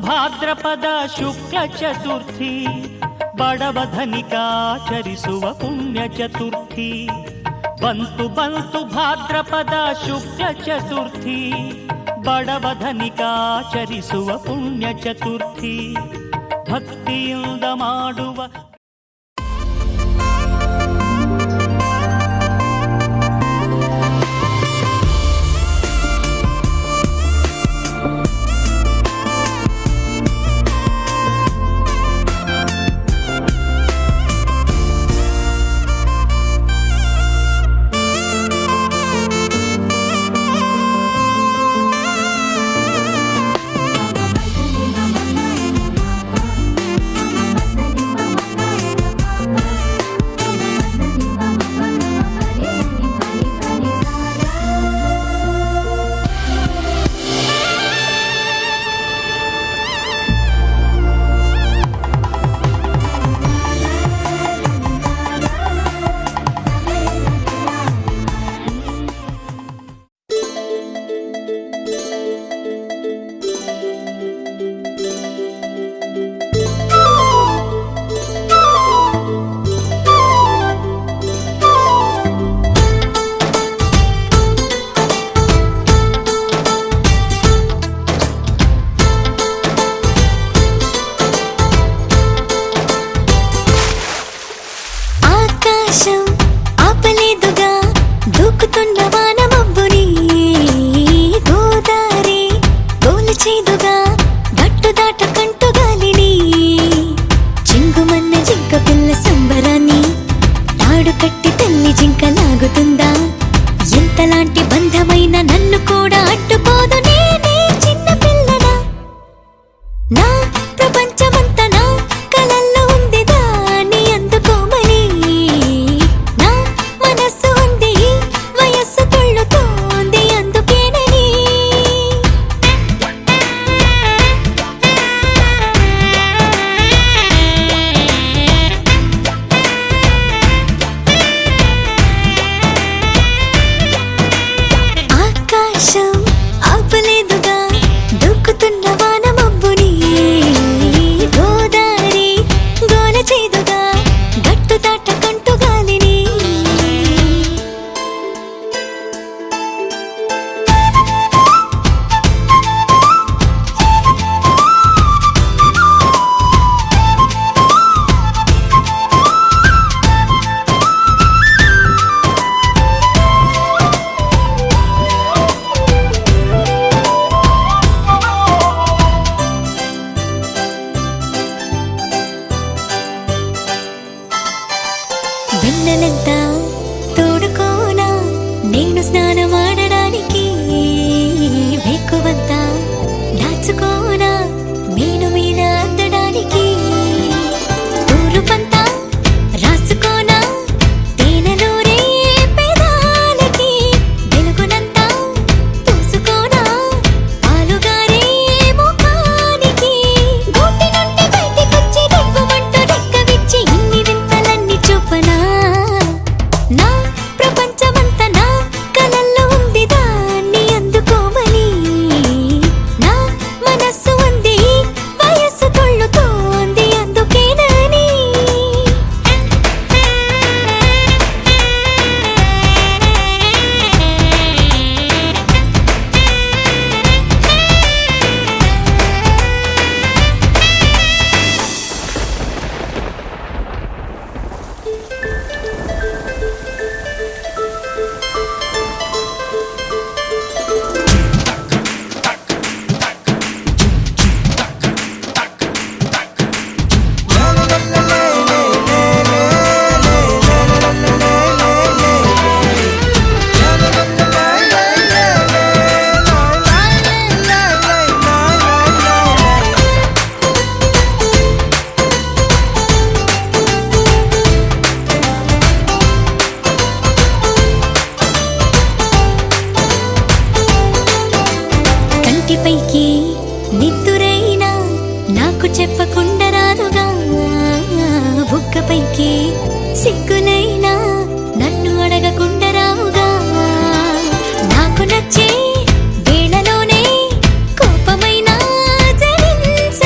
ಭಾದ್ರಪದ ಶುಕ್ಲ ಚತುರ್ಥಿ ಬಡವಧನಿಕಾಚರಿಸುವ ಪುಣ್ಯ ಚತುರ್ಥಿ ಬಂತು ಬಂತು ಭಾದ್ರಪದ ಶುಕ್ಲ ಚತುರ್ಥಿ ಬಡವಧನಿಕಾಚರಿಸುವ ಪುಣ್ಯ ಚತುರ್ಥಿ ಭಕ್ತಿಯಿಂದ ಮಾಡುವ సిగ్గునైనా నన్ను అడగకుండా రావుగా నాకు నచ్చే వేళలోనే కోపమైనా జరించ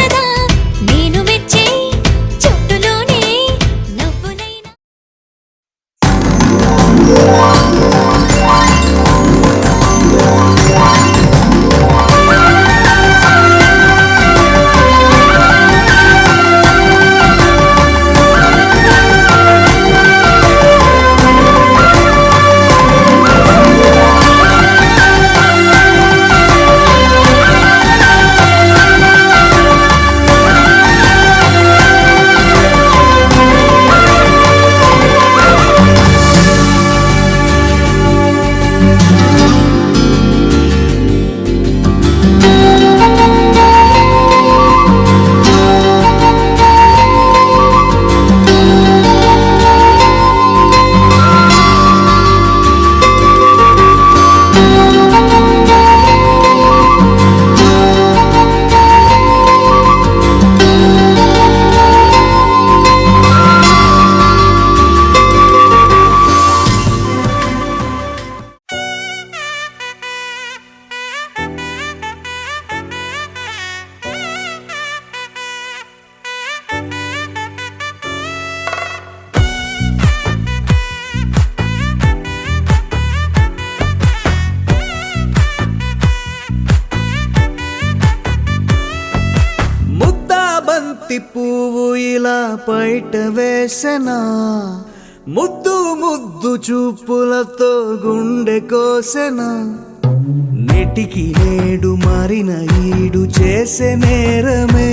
బంతి పువ్వు ఇలా పైట వేసెనా, ముద్దు ముద్దు చూపులతో గుండె కోసెనా, నెటికి నేడు మారిన ఈడు చేసే నేరమే,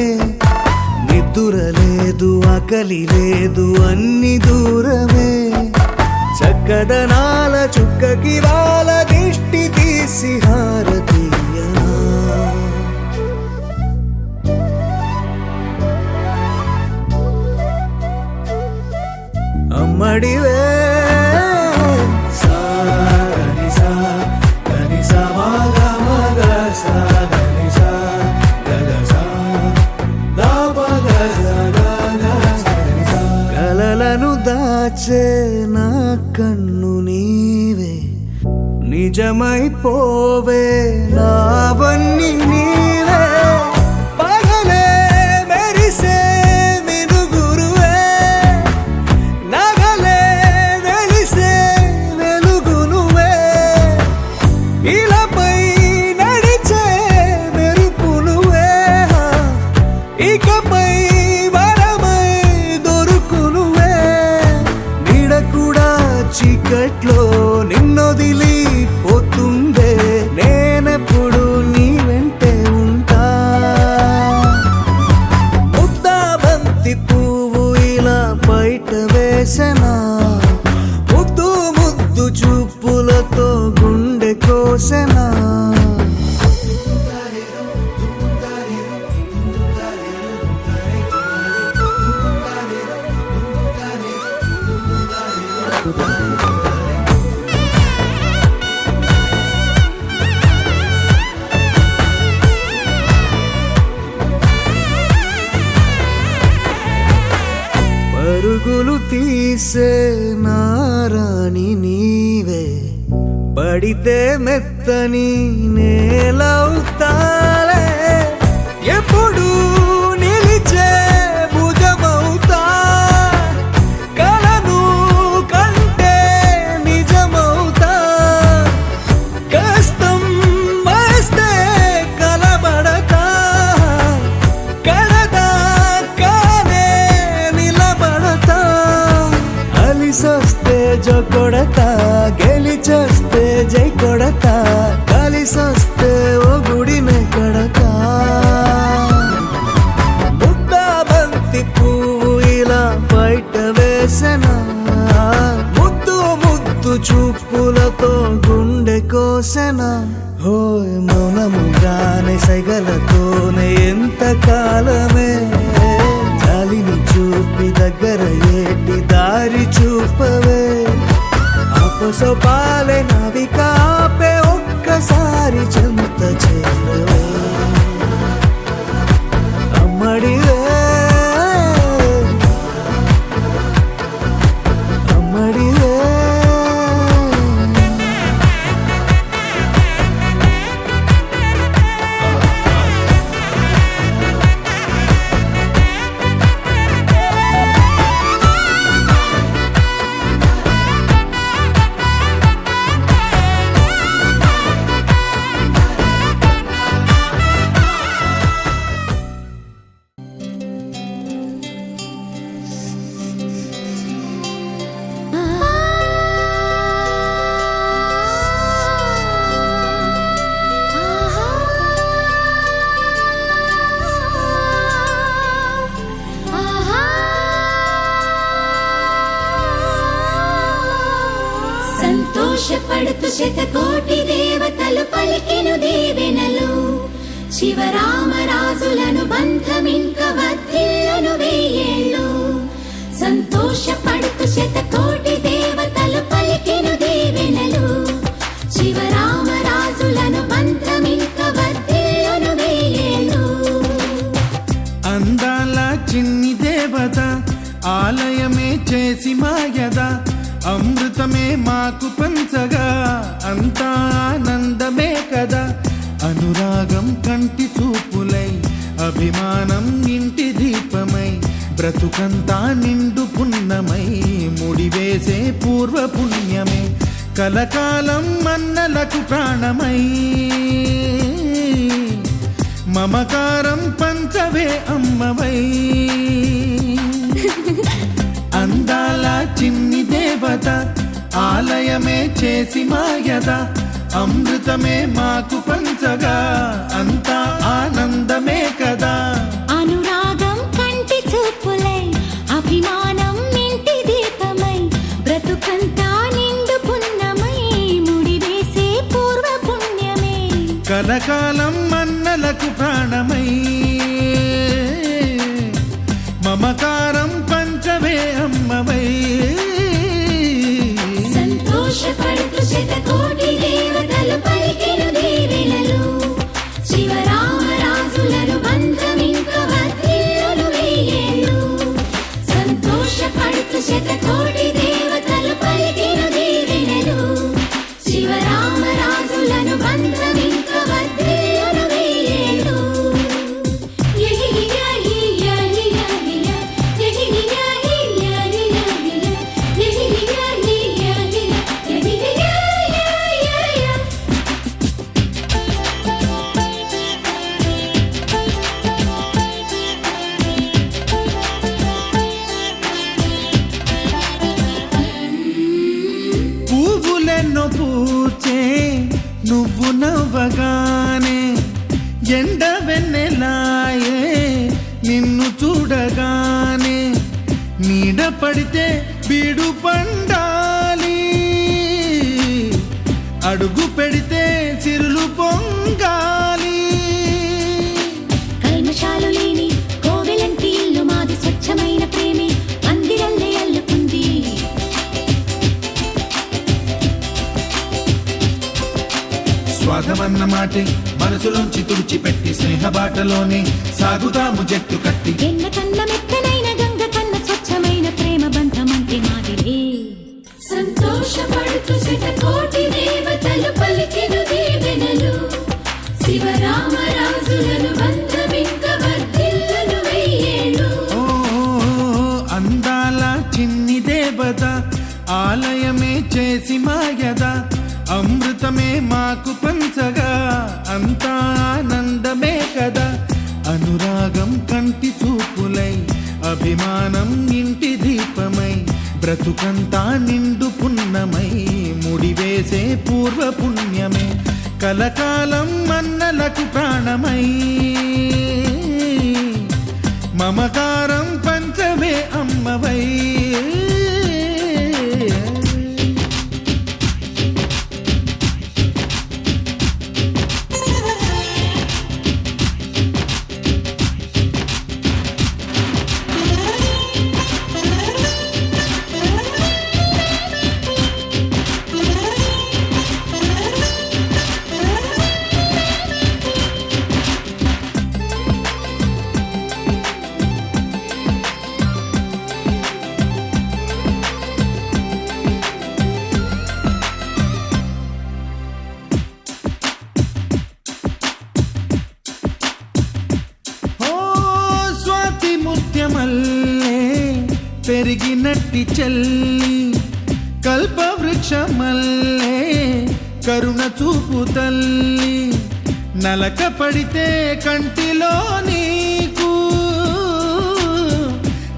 నిద్ర లేదు ఆకలి లేదు అన్ని దూరమే, చక్కదనాల చుక్కకి వాళ్ళ దిష్టి తీసి హారతీయనా. అమ్మడివే కలలను దాచే నా కన్ను నీవే, నిజమైపోవే నావన్నీ నీవే, పగలే మెరిసే మినుగురువే, నగలే వెలిసే వెలుగునువే, ఇలాపై నడిచే మెరుపునువే, ఇకపై వరమై దొరుకునువే, నీడ కూడా చీకట్లో నిన్నొదిలి పోతుందే, నేనెప్పుడు నీ వెంటే ఉంటా. ముద్దా బంతి పువ్వు ఇలా బయట వేసెనా, ముద్దు ముద్దు చూపులతో గుండె కోసెనా. పరుగులు తీసే నారాణి నీవే, పడితే మెత్తని నేలవుతాలే, ఎప్పుడు నిలిచే భుజమవుతా, కలను కంటే నిజమవుతా, కష్టం వస్తే కలబడతా, కడదాకానే నిలబడతా, అలిసొస్తే జో కొడతా, గెలిచొస్తే జై కొడతా, కలిసొస్తే ఓ గుడినే కడతా. ముద్దా బంతి పువ్వు ఇలా బయట వేసెనా, ముద్దు ముద్దు చూపులతో గుండె కోసెనా. హోయ్ మౌనముగానే సైగలతోనే ఎంత కాలమే, జాలిని చూపి దగ్గర ఏటి దారి చూపవే, అపసోపాలే నావికాపే ఒక్కసారి చెంత చేరవే. అమ్మడివే అమ్మడివే సంతోషపడుతూ శతకోటి దేవతలు పలికెను దీవెనలు శివరామరాజులను బంధమింక వర్ధిల్లును వెయ్యేళ్ళు సంతోషపడుతూ శతకోటి దేవతలు పలికెను దీవెనలు శివరామరాజులను బంధమింక వర్ధిల్లును వెయ్యేళ్ళు అందాల చిన్ని దేవత ఆలయమే చేసి మాయద అమృతమే మాకు పంచగా అంతా ఆనందమే కదా అనురాగం కంటి చూపులై అభిమానం ఇంటి దీపమై బ్రతుకంతా నిండు పున్నమై ముడివేసే పూర్వ పుణ్యమే కలకాలం మన్నలకు ప్రాణమై మమకారం పంచవే అమ్మవై అందాల చిన్ని దేవత ఆలయమే చేసి మాయద అమృతమే మాకు పంచగా అంతా ఆనందమే కదా అనురాగం కంటి చూపులై అభిమానం ఇంటి దీపమై బ్రతుకంతా నిండు పున్నమై ముడివేసే పూర్వ పుణ్యమే కలకాలం మన్నలకు ప్రాణమై మమకారం పంచవే అమ్మవై సంతోషపడుతూ శతకోటి దేవతలు పలికెను దీవెనలు శివరామరాజులను బంధమింక వర్ధిల్లును వెయ్యేళ్ళు సంతోషపడుతూ శతకోటి దేవతలు పలికెను దీవెనలు శివరామరాజులను బంధమింక వర్ధిల్లును వెయ్యేళ్ళు పువ్వులెన్నో పూచే నువ్వు నవ్వగానే ఎండ వెన్నెలాయే నిన్ను చూడగానే నీడ పడితే బీడు పండాలి అడుగు పెడితే చిరులు పొంగాలి కల్మషాలు లేని కోవెలంటి ఇల్లు మాది స్వచ్ఛమైన ప్రేమే అందిరల్లే అల్లుకుంది స్వాగమన్న మాటే మనసులోంచి తుడిచిపెట్టి స్నేహబాటలోనే సాగుతాము జట్టు కట్టి ఎన్న కన్న మెత్తనైన గంగ కన్న స్వచ్ఛమైన ప్రేమ బంధమంటే మాదిలే సంతోషపడుతూ శతకోటి దేవతలు పలికెను దీవెనలు శివరామరాజులను బంధమింక వర్ధిల్లును వెయ్యేళ్ళు ఓ అందాల చిన్ని దేవత ఆలయమే చేసి మాయద అమృతమే మాకు పంచగా అంతా ఆనందమే కదా అనురాగం కంటి చూపులై అభిమానం ఇంటి దీపమై బ్రతుకంతా నిండు పున్నమై ముడివేసే పూర్వ పుణ్యమే కలకాలం మన్నలకు ప్రాణమై మమకారం పంచవే అమ్మవై మల్లె పెరిగినట్టి చెల్లి కల్పవృక్షమల్లే కరుణ చూపు తల్లి నలక పడితే కంటిలో నీకు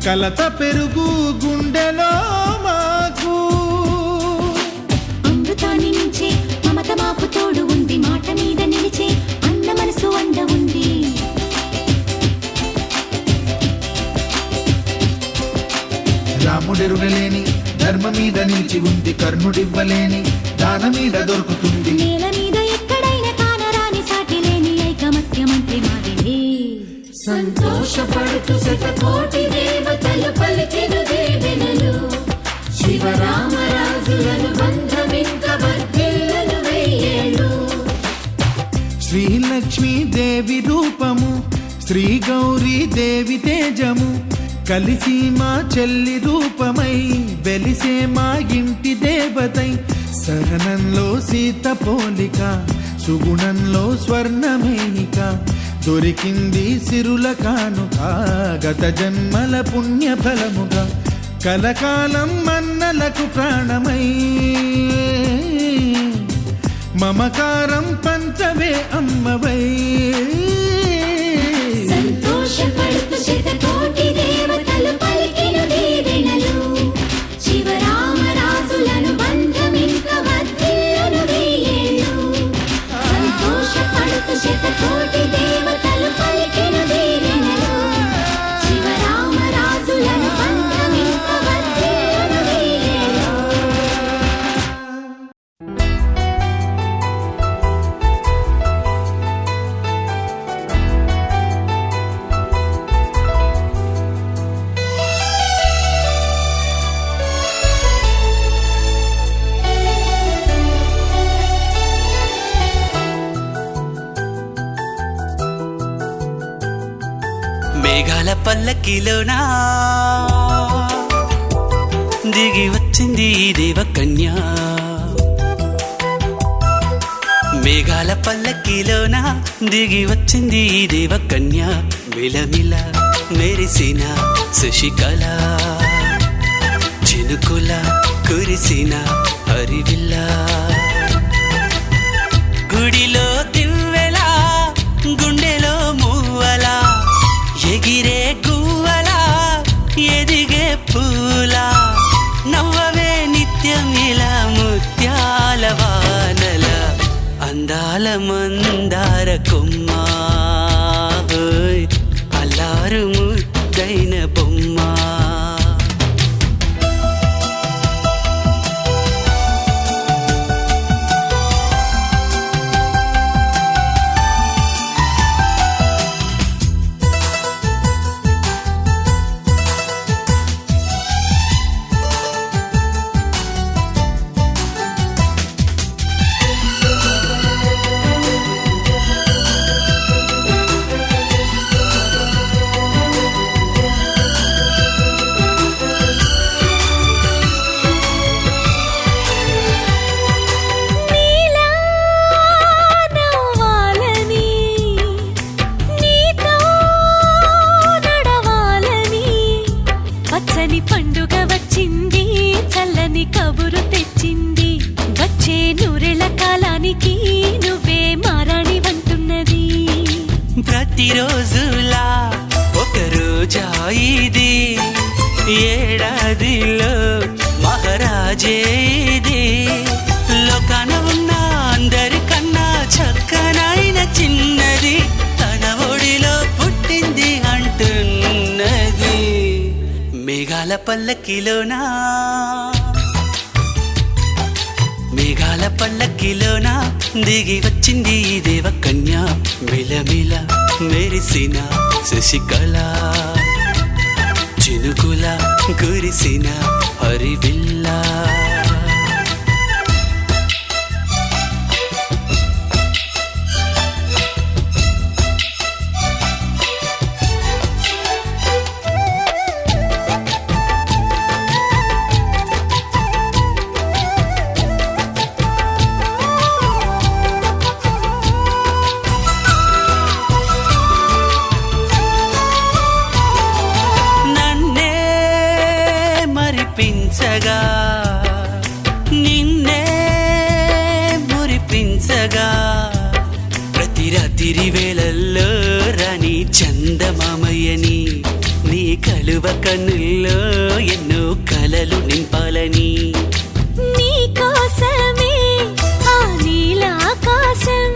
కలత పెరుగు గుండెలో మాకు అమృతాన్ని మించే మమత మాకు తోడు ఉంది మాట మీద నిలిచే అన్న మనసు అండ ఉంది రాముడెరుగలేని ధర్మ మీద నిలిచి ఉంది కర్ణుడివ్వలేని దాన నీడ దొరుకుతుంది. నేల మీద ఎక్కడైనా కానరాని సాటి లేని ఐకమత్యమంటే మాదిలే. సంతోషపడుతూ శతకోటి దేవతలు పలికెను దీవెనలు, శివరామరాజులను బంధమింక వర్ధిల్లును వెయ్యేళ్ళు. శ్రీలక్ష్మీ దేవి రూపము, శ్రీ గౌరీ దేవి తేజము, కలిసి మా చెల్లి రూపమై వెలిసే మా ఇంటి దేవతై. సహనంలో సీత పోలిక, సుగుణంలో స్వర్ణమేనిక, దొరికింది సిరుల కానుక గత జన్మల పుణ్య ఫలముగా. కలకాలం మన్నలకు ప్రాణమై మమకారం పంచవే అమ్మవై. సంతోషపడుతూ శతకోటి దేవతలు పలికెను దీవెనలు, శివరామరాజులను బంధమింక వర్ధిల్లును వెయ్యేళ్ళు. సంతోషపడుతూ శతకోటి దేవతలు పలికెను దీవెనలు, శివరామరాజులను బంధమింక వర్ధిల్లును వెయ్యేళ్ళు. మేఘాల పల్లకిలోనా దిగి వచ్చింది ఈ దేవకన్య. మేఘాల పల్లకిలోనా దిగి వచ్చింది ఈ దేవకన్య. మిలమిల మెరిసిన శశికళ, చినుకుల కురిసిన హరివిల్ల. గుడిలో దివ్వెలా, గుండెలో మూవలా, ఎగిరే గువ్వలా, ఎదిగే పూలా, నవ్వవే నిత్యం ఇలా ముత్యాల వానల. అందాల మందార కొమ్మ, అల్లారు ముద్దైన బొమ్మ. పండుగ వచ్చింది, చల్లని కబురు తెచ్చింది, వచ్చే నూరెళ్ళ కాలానికి నువ్వే మారాణి వంటున్నది. ప్రతిరోజులా ఒక రోజా ఇది, ఏడాదిలో మహారాజే ఇది. లోకాన ఉన్న అందరికన్నా చక్కనైన చిన్నది, తన ఒడిలో పుట్టింది అంటున్నది. మేఘాల పల్లకిలోనా, మేఘాల పల్లకిలోనా దిగి వచ్చింది ఈ దేవకన్య. మిలమిల మెరిసిన శశికళ, చినుకుల కురిసిన హరివిల్ల. మురిపించగా, నిన్నే మురిపించగా, ప్రతి రాత్రి వేళల్లో రాణి చందమామయ్యని, నీ కలువ కన్నుల్లో ఎన్నో కలలు నింపాలని. నీ కోసమే ఆ నీలాకాశం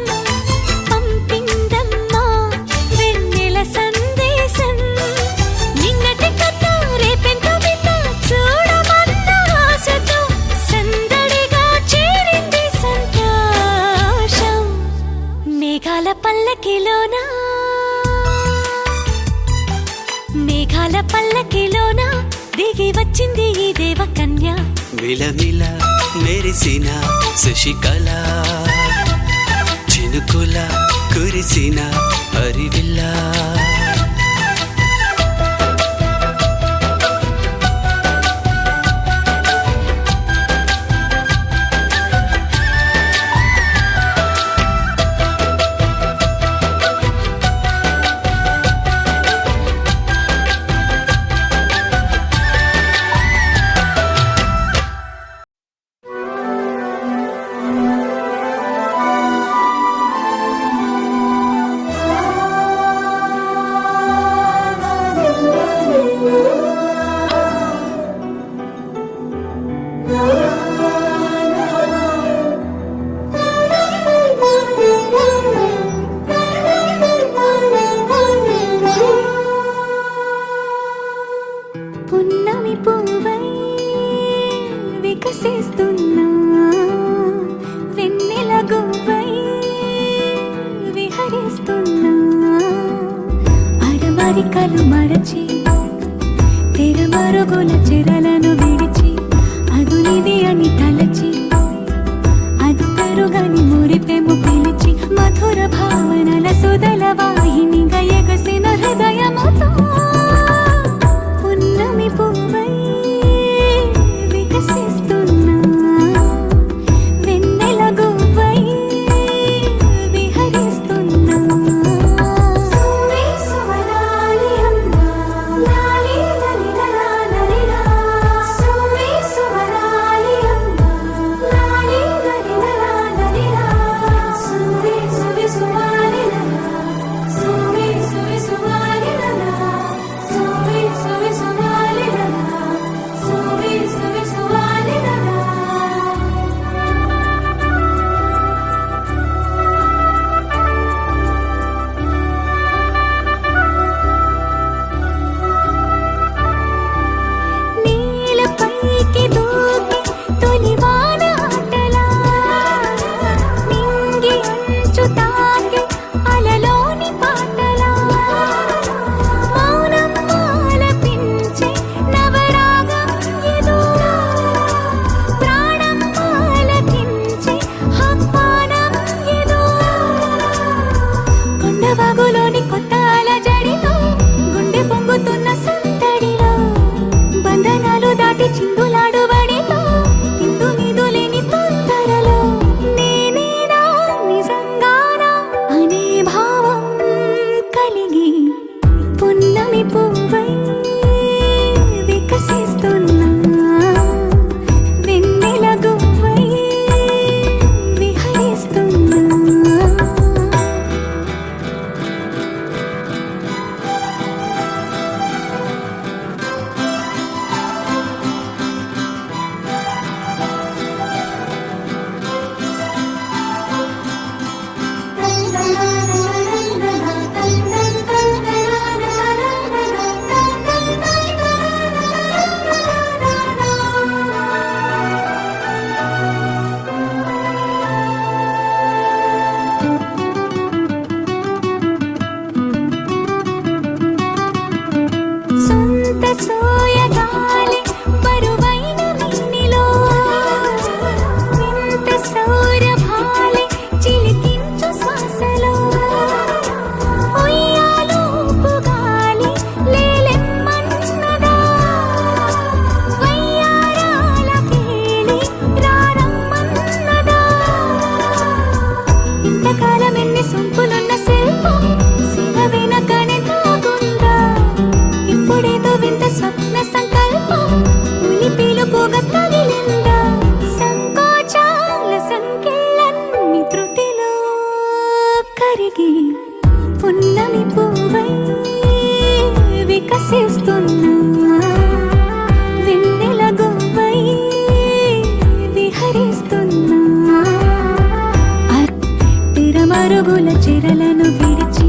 పంపిందమ్మా వెన్నెల సందేశం. నిన్నటి కన్నా రేపెంతో బిడ్డ చూడమన్న ఆశతో సందడిగా చేరింది పల్లకిలోనా మేఘాల పల్లకిలోన దిగి వచ్చింది ఈ దేవకన్య మిలమిల మెరిసిన శశికళ చినుకుల కురిసిన హరివిల్లా పున్నమి పువ్వై వికసిస్తున్నా వెన్నెల గువ్వై విహరిస్తున్నా అరమరికలు మరచి తెరమరుగుల చెరలను విడిచి అదునిది అని తలచి అదు పెరుగని మురిపెము పిలిచి మధుర భావనల సుదల వాహినిగా ఎగసిన హృదయముతో పున్నమి పువ్వై వికసిస్తున్నా వెన్నెల గువ్వై విహరిస్తున్నా సువే సువనాలి అమ్మా లాలి లలిలా లలిలా సువే సువనాలి అమ్మా లాలి లలిలా లలిలా సువే సువే సువాలి లలా సువే సువే సువాలి లలా సువే సువే సువాలి లలా సువే సువే సువాలి లలా నీలపైకి దూకి తొలివాన ఆటలా నింగి అంచు తాకి అలలోని పాటలా మౌనం ఆలపించే నవరాగం ఏదో ప్రాణం ఆలకించే ఆహ్వానం ఏదో కొండవాగులోని కొత్త అలజడిలో గుండె పొంగుతున్న సందడిలో బంధనాలు దాటి చిందులాడు బడిలో ఇందు నిదులేని తొందరలో నేనేనా నిజంగానా అనే భావం కలిగి పున్నమి పువ్వై వికసిస్తున్నా వెన్నెల గువ్వై విహరిస్తున్నా సొంత సోయగాలి బరువైన మిన్నిలో వింత సౌరభాలి చిలికించు శ్వాసలో ఉయ్యాలూపు గాలి లేలెమ్మన్నదా వయ్యారాల కేళి రారమ్మన్నదా ఇంతకాలం ఎన్ని సొంపులున్న శిల్పం శిల వెనకనే దాగుందా ఇప్పుడేదో వింత స్వప్న సంకల్పం ఉలి పిలుపుగా తగిలిందా సంకోచాల సంఖ్యలన్నీ త్రుటిలో కరిగి పున్నమి పువ్వై వికసిస్తున్నా వెన్నెల గువ్వై విహరిస్తున్నా తెరమరుగుల చెరలను విడిచి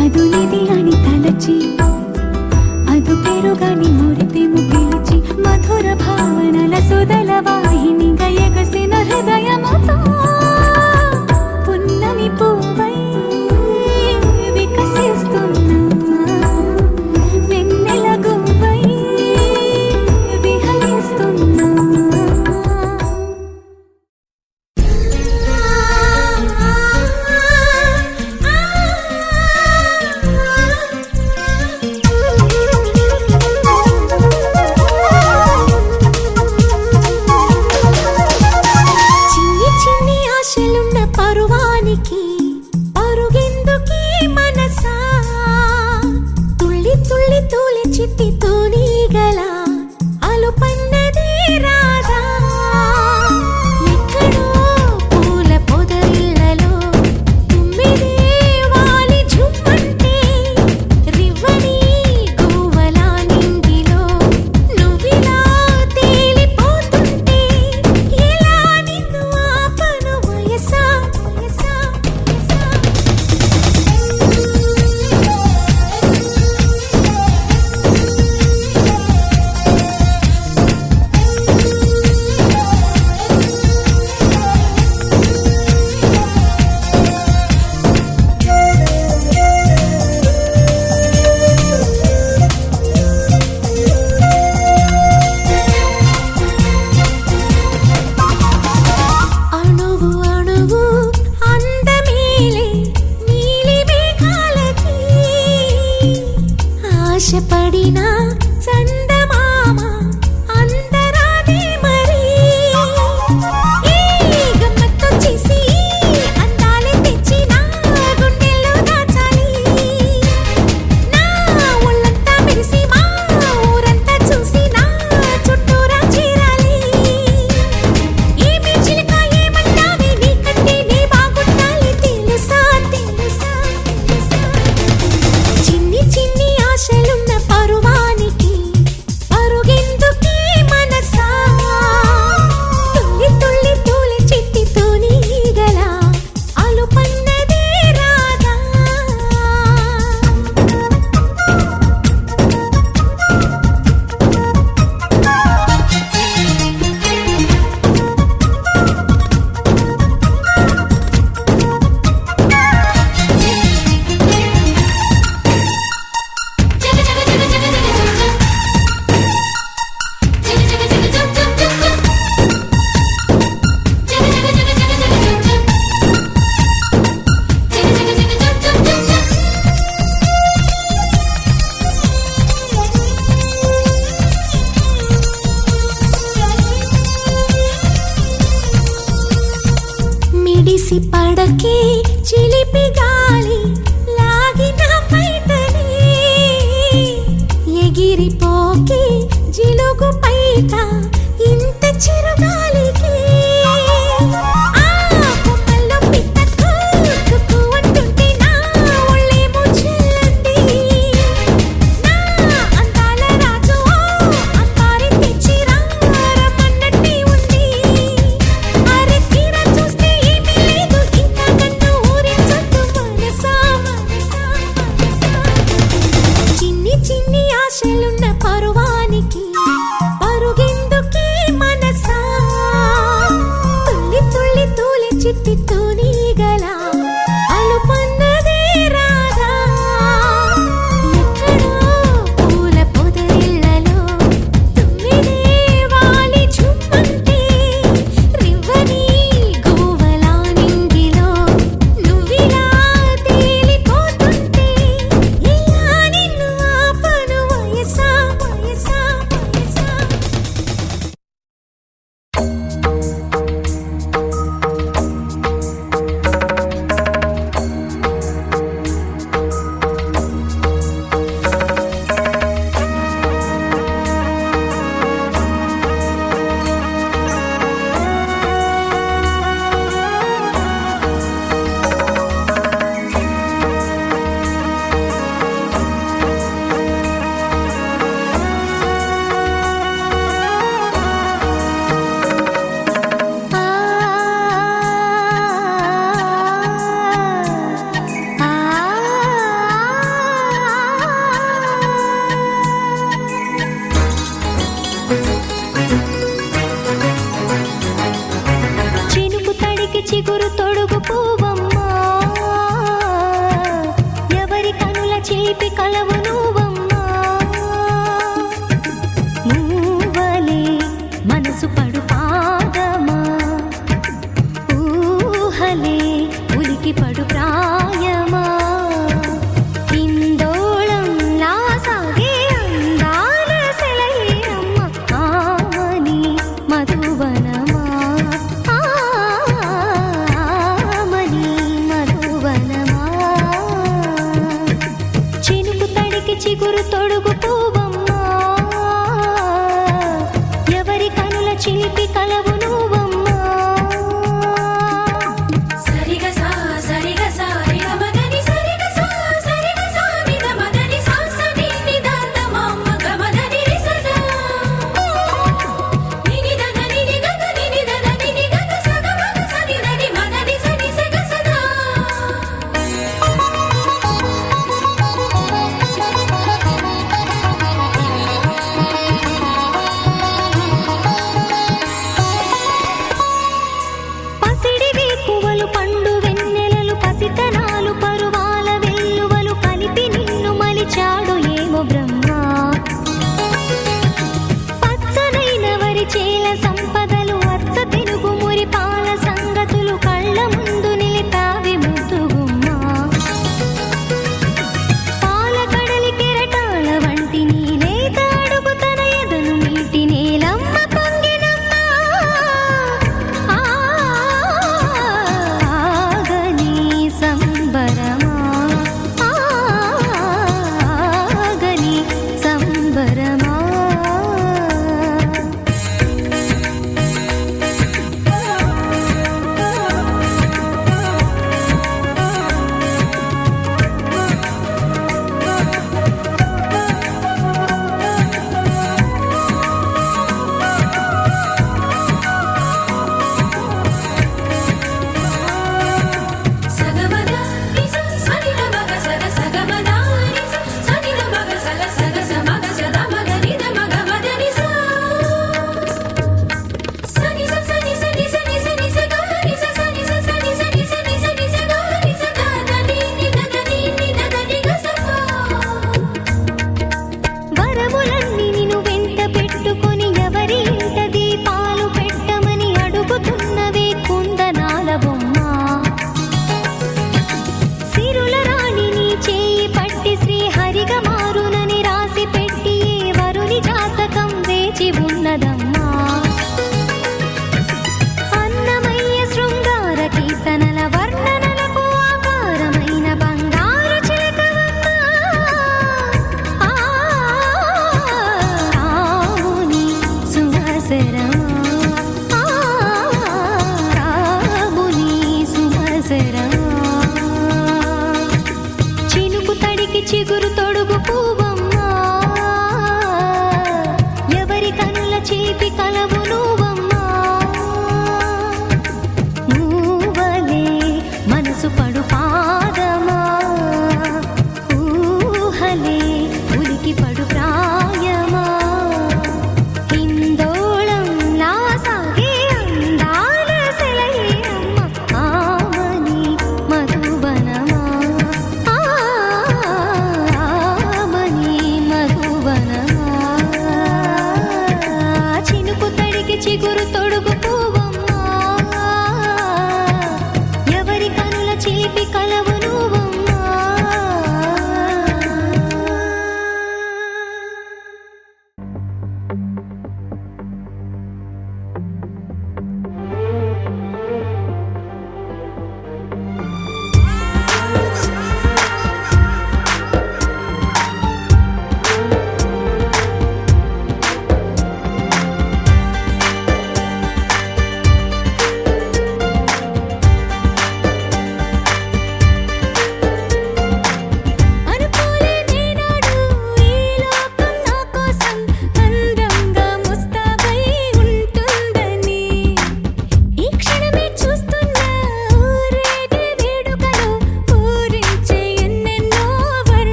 అదునిది అని తలచి అదు పెరుగని మురిపెము పిలిచి మధుర భావనల సుదల వాహినిగా ఎగసిన హృదయముతో పున్నమి పువ్వై ఎగిసి పడకే చిలిపి గాలి లాగిన బయటని ఎగిరిపోకే జిలుగు బయట ఇంత చిరుగాలికి కొమ్మల్లో పిట్ట కుక్కు అంటుంటే నా ఒళ్ళేమో చెల్లంది నా అందాల రాజు అంతారి తెచ్చి రమ్మన్నట్టే ఉంది అరే తీరా చూస్తే ఏమీ లేదు ఇంకా నన్ను ఊరించొద్దు మనసా మనసా మనసా చిన్ని చిన్ని ఆశలున్న పరువానికి పరుగెందుకే మనసా తుల్లి తుల్లి తూలి చిట్టి తూనీగల అలుపన్నదే రాదా ఎక్కడో పూల పొదరిళ్ళలో తుమ్మిదే వాలి చుమ్మంటే రివ్వని గోవలా నింగిలో నువ్విలా తేలిపోతుంటే ఇలా నిన్ను ఆపను వయసా వయసా వయసా చినుకు తడికి చిగురు తొడుగు పూవమ్మా ఎవరి కనుల చేపి కలవు నువ్వమ్మా నువ్వలే మనసు పడు పాదమా ఊహలే ఉలికి పడు ప్రాయమా ఇందోళంలా సాగే అందాల సెలయేరమ్మ ఆమని మధువనమా ఆమని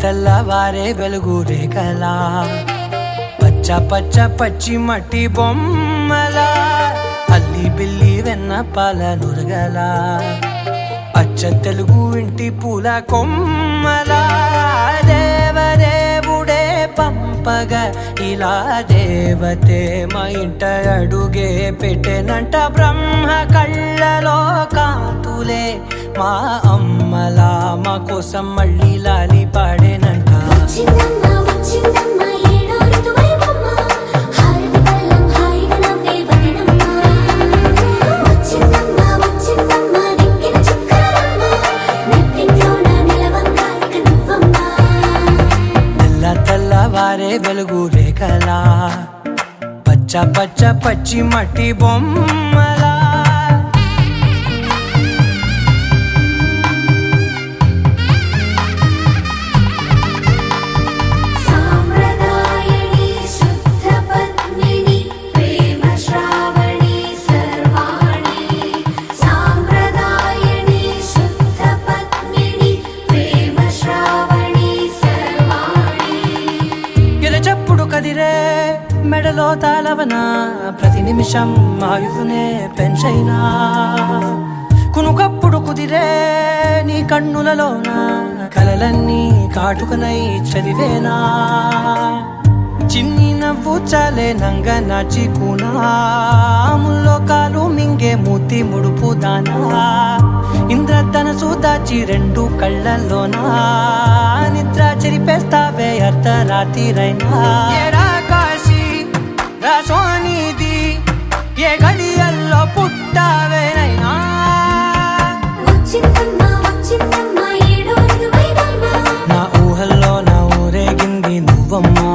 తెల్లవారే వెలుగు రేఖలా పచ్చ పచ్చ పచ్చి మట్టి బొమ్మలా అల్లి బిల్లి వెన్న పాల నురగలా అచ్చ తెలుగు ఇంటి పూల కొమ్మలా దేవదేవుడే పంపగా ఇలా దేవతే మా ఇంట అడుగే పెట్టెనంట బ్రహ్మ కళ్ళలో కాంతులే మా అమ్మలా మా కోసం మళ్ళీ లాలి పాడేనంట వచ్చిందమ్మ వచ్చిందమ్మ ఏడో ఋతువైవమ్మ హారతి పళ్ళం హాయిగా నవ్వే వదనమ్మ వచ్చిందమ్మ వచ్చిందమ్మ దిక్కిన చుక్కలమ్మ నెట్టింట్లోన నిలవంగా ఇక నువ్వమ్మ తెల్లవారే వెలుగు రేఖలా పచ్చ పచ్చ పచ్చి మట్టి బొమ్మలా సాంప్రదాయని శుద్ధ పద్మిని ప్రేమ శ్రావణి సర్వాణి సాంప్రదాయని శుద్ధ పద్మిని ప్రేమ శ్రావణి సర్వాణి ఎరచప్పుడు కదిరే మెడలో తాళవన ప్రతి నిమిషం ఆయుధునే పెంచైనా కునుకప్పుడు కుదిరే నీ కన్నులలోన కలలన్నీ కాటుకనై చదివేనా చిన్ని నవ్వు చాలే నంగ నాచి కూనాముల్లో కాలు మింగే మూతి ముడుపు దానా ఇంద్రధనసు దాచి రెండు కళ్ళల్లోనా నిద్ర చెరిపేస్తావే అర్ధరాత్రిరైనా ఏరా కాశీ రా సోనిది ఏ గడియల్లో పుట్టావేనైనా వచ్చిందమ్మ వచ్చిందమ్మ ఏడో ఋతువైవమ్మ నా ఊహల్లో నా ఊరేగింది నువ్వమ్మా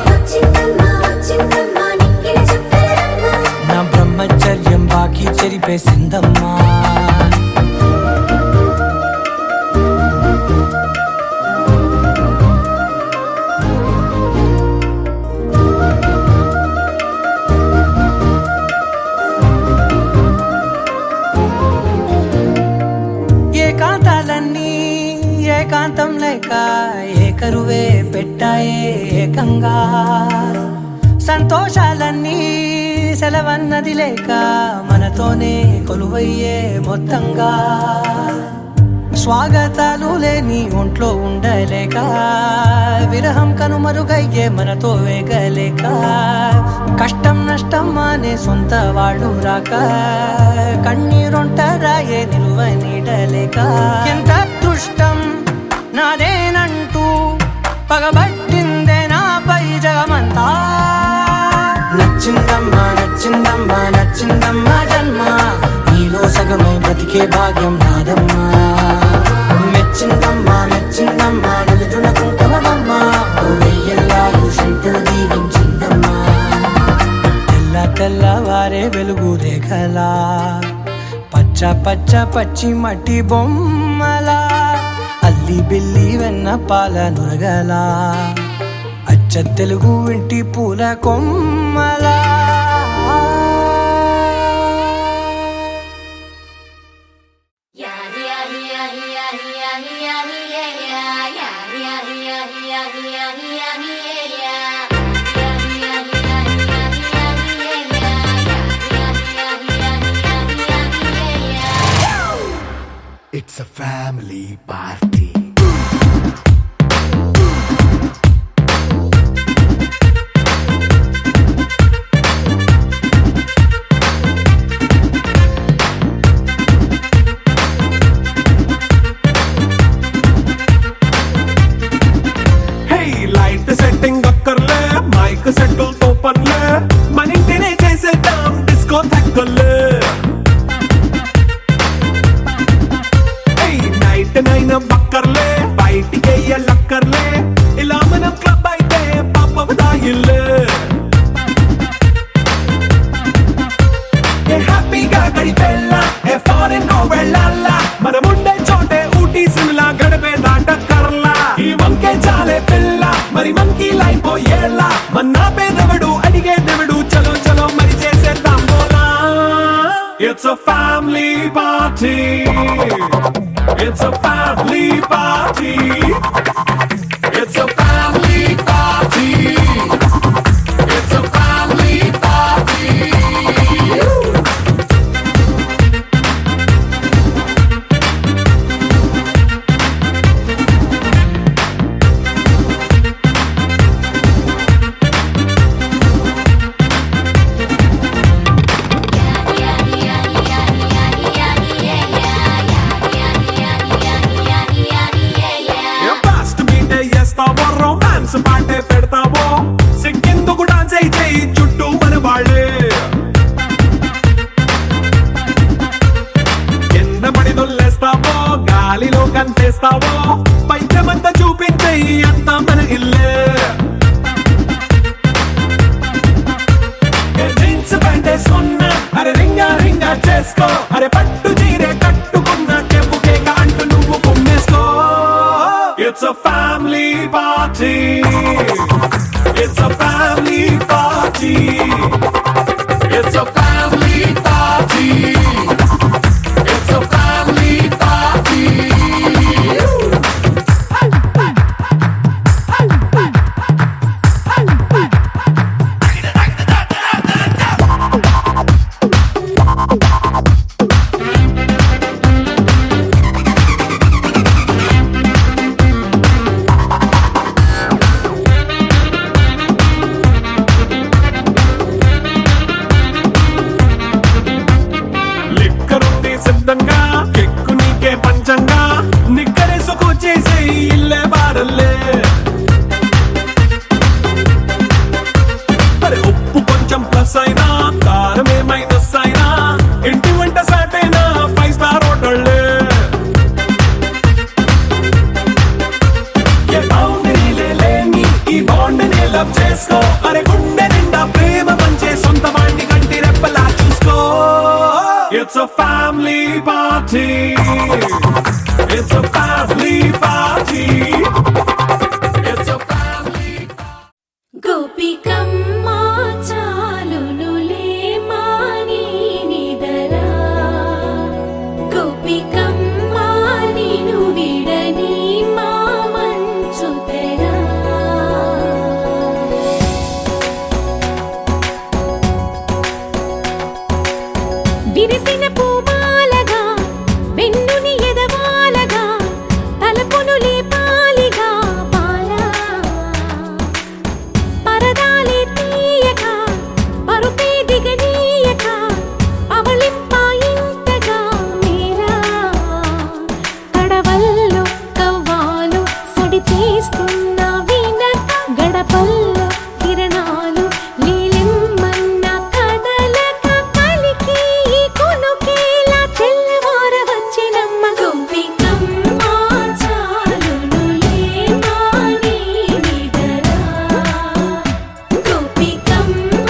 వచ్చిందమ్మ వచ్చిందమ్మ నిక్కిన చుక్కలమ్మ నా బ్రహ్మచర్యం బాకీ చెరిపేసిందమ్మా ఏకాంతాలన్నీ ఏకాంతం లేక ఏకరువే పెట్టాయే ఏకంగా సంతోషాలన్నీ సెలవన్నది లేక మనతోనే కొలువయ్యే మొత్తంగా స్వాగతాలు లేని ఒంట్లో ఉండలేక విరహం కనుమరుగయ్యే మనతో వేగలేక కష్టం నష్టం అనే సొంత వాళ్ళు రాక కన్నీరొంటరాయే నిలువ నీడలేక ఎంత అదృష్టం నాదేనంటూ పగబట్టిందే నాపై జగమంతా నచ్చిందమ్మా నచ్చిందమ్మా నచ్చిందమ్మా జన్మ నీలో సగమై బ్రతికే భాగ్యం నాదమ్మా మెచ్చిందమ్మా మెచ్చిందమ్మా నిలుచున కుంకుమమ్మా వెయ్యల్లాలు శంకులు దీవించిందమ్మా తెల్లవారే వెలుగు రేఖలా పచ్చ పచ్చ పచ్చి మట్టి బొమ్మలా అల్లి బిల్లి వెన్న పాల నురగలా అచ్చ తెలుగు ఇంటి పూల కొమ్మలా It's a family party. Hey, light setting అక్కర్లే మైక్ సెట్టుల్ తో పర్లే మన ఇంటినే చేసేద్దాం డిస్కో థక్కర్లే నైట్ నైన్ బక్కర్లే బయటికి లక్కర్లే ఇలా మనం క్లబ్ అయితే పాపదాయిల్లే హ్యాపీగా గడిపెల్లా ఏ ఫారెన్ వెళ్ళాలా మనముండే చోటే ఊటీ సిమ్లా గడిపే దాటక్కర్లా ఈ వంకే చాలే పిల్ల మరి మంకీ లైఫ్ ఏళ్ళ మన్నా పేదవడు అడిగేదెవడు చలో చలో మరి చేసేద్దాం బోలా It's a family party. It's a family party. చేస్తావో సిగ్గెందుకు డాన్స్ చేయి చుట్టూ మన వాళ్ళే కింద పడి దొల్లేస్తావో గాలిలో కంటేస్తావో పైచమంతా చూపించేయి అంతా మన ఇల్లే జీన్స్ ప్యాంట్ వేసుకున్నా అరే రింగా రింగా చేసుకో అరే పట్టు చీరే కట్టుకున్నా చెప్పుకే అంటూ నువ్వు కుమ్మేసుకో It's a family party. It's a family party. It's a family party. It's a family party. లిక్కరుంది సిద్ధంగా కెక్కు నీకే పంచంగా నిక్కరేసుకు చేసే ఇల్లే బారల్లే అరే ఉప్పు కొంచెం ప్లస్ అయినా కారమే మైనస్ అయినా ఇంటి వంట సాటైనా 5 స్టార్ హోటళ్ళే ఏ బౌండరీలే లేని ఈ బాండ్ని లవ్ చేసుకో అరే గుండె నిండా ప్రేమ పంచే సొంత వాణ్ణి కంటి రెప్పలా చూసుకో It's a family party. It's a family party. It's a family గోపికమ్మ చాలునులే మాని నిదరా గోపికమ్మ నిను విడని మా మంచు తెరా విరిసిన పూమాలగా వెన్నుని ఎదవాలగా తలపును లేపాలిగా బాలా పరదాలే తీయక పరుపే దిగనీయక అవళింపాయింతగా మీరా కడవల్లో కవ్వాలు సడి చేస్తున్న వినక గడపల్లో కిరణాలు నీలిమ్మన్న కదలక కలికి కొనుకేలా తెల్లవార వచ్చినమ్మ గోపికమ్మ చాలునులే మాని నిదరా గోపికమ్మ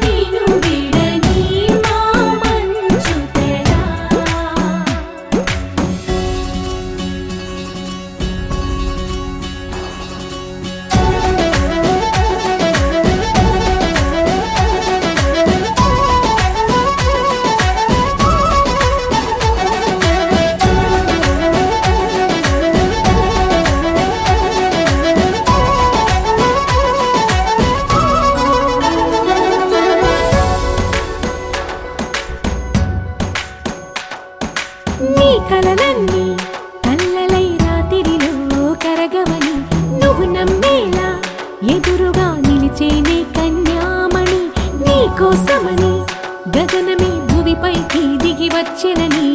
నిను విడని మా మంచు తెరా నీ కలలన్నీ కల్లలై రాత్రిలో కరగవని నువ్వు నమ్మేలా ఎదురుగా నిలిచేనే కన్యామణి నీ కోసమని గగనమే భూమిపైకి దిగి వచ్చినని